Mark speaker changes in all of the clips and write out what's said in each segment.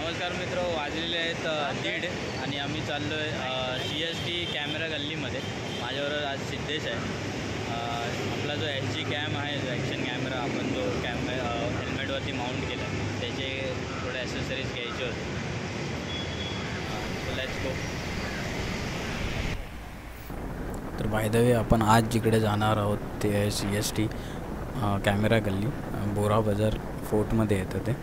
Speaker 1: नमस्कार मित्र, वाजलेले आहेत 1:30 आणि आम्ही चाललो आहे CST कॅमेरा गल्लीमध्ये. माझ्याबरोबर आज सिद्धेश आहे. आपला जो HG कॅम आहे, जो ॲक्शन कॅमेरा आपण जो हेल्मेटवरती माउंट केला त्याचे थोडे ॲसेसरीज घ्यायचे होते. Let's go.
Speaker 2: तर बाय द वे आपण आज जिकडे जाणार आहोत ते आहे CST कॅमेरा गल्ली, बोरा बाजार फोर्टमध्ये येतं ते.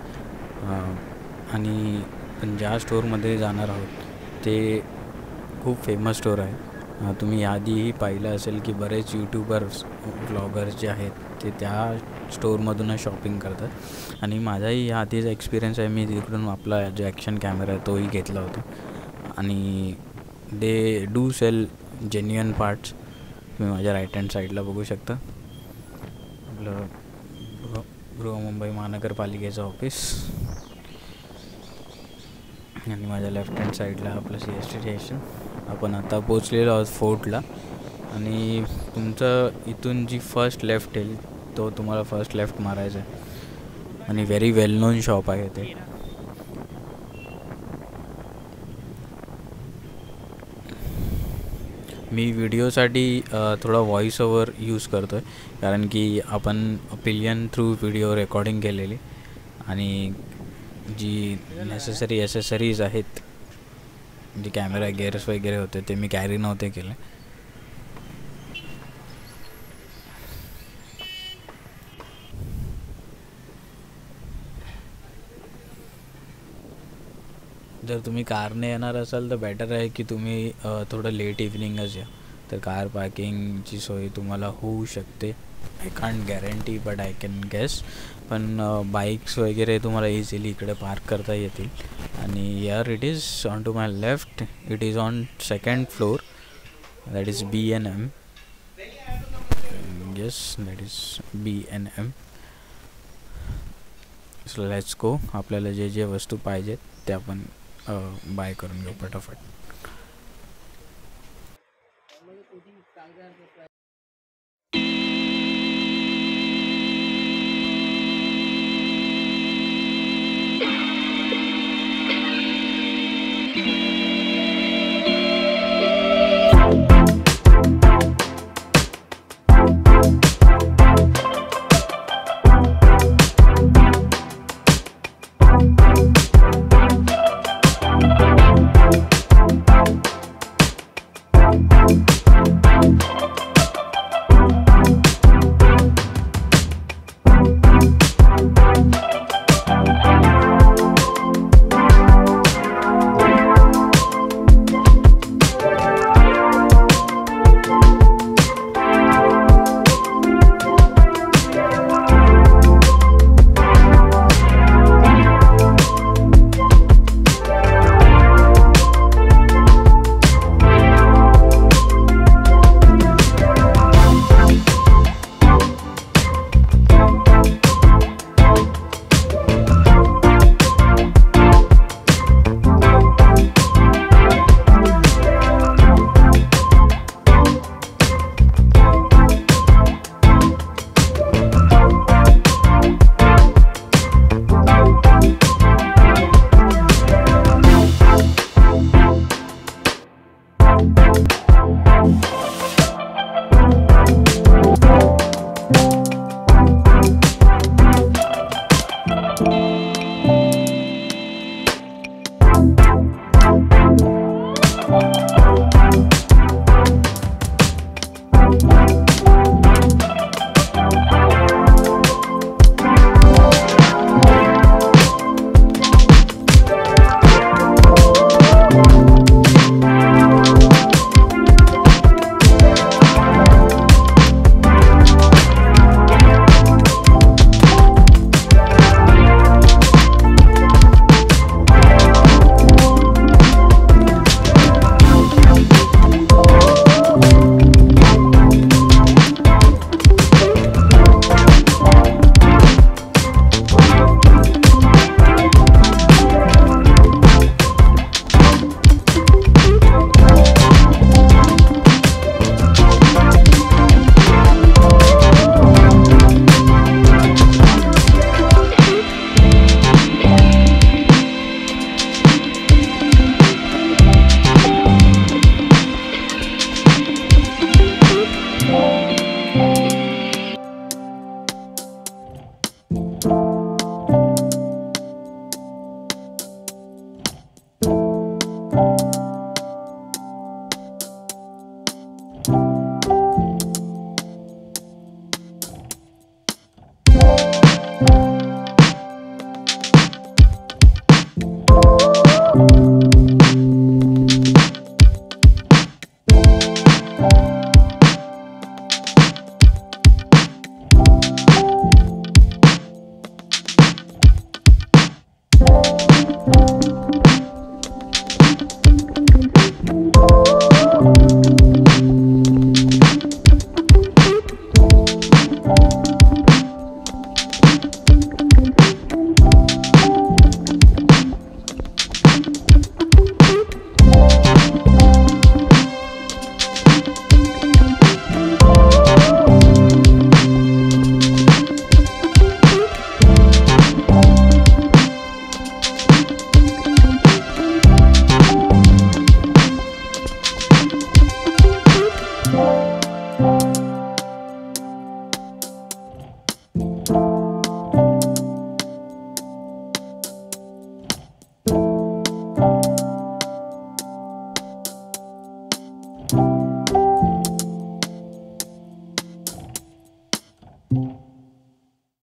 Speaker 2: आणि पण ज्या स्टोअरमध्ये जाणार आहोत ते खूप फेमस स्टोअर आहे. तुम्ही आधीही पाहिलं असेल की बरेच यूट्यूबर्स व्लॉगर्स जे आहेत ते त्या स्टोअरमधूनच शॉपिंग करतात. आणि माझाही या आधीचा एक्सपिरियन्स आहे. मी तिकडून आपला जो ॲक्शन कॅमेरा आहे तोही घेतला होता. आणि they do sell genuine parts. तुम्ही माझ्या राईट हँड साईडला बघू शकता आपलं मुंबई महानगरपालिकेचं ऑफिस, आणि माझ्या लेफ्ट हँड साईडला आपलं CST स्टेशन. आपण आता पोचलेलो आहोत फोर्टला. आणि तुमचं इथून जी फर्स्ट लेफ्ट येईल तो तुम्हाला फर्स्ट लेफ्ट मारायचा आहे. आणि व्हेरी वेल नोन शॉप आहे ते. मी व्हिडिओसाठी थोडा व्हॉइस ओव्हर यूज करतो आहे, कारण की आपण पिलियन थ्रू व्हिडिओ रेकॉर्डिंग केलेली आणि जी नेसेसरी ॲसेसरीज आहेत, जे कॅमेरा गेअर्स वगैरे होते ते मी कॅरी नव्हते केले. जर तुम्ही कारने येणार असाल तर बेटर आहे की तुम्ही थोडं लेट इव्हनिंगच या. तर कार पार्किंगची सोय तुम्हाला होऊ शकते. I can't guarantee but I can guess. पण बाईक्स वगैरे तुम्हाला इझिली इकडे पार्क करता येतील. आणि यार it is on to my left. It is on second floor. That is B&M. Yes, that is B&M. So let's go. आपल्याला जे जे वस्तू पाहिजेत ते आपण बाय करून घेऊ पटापट.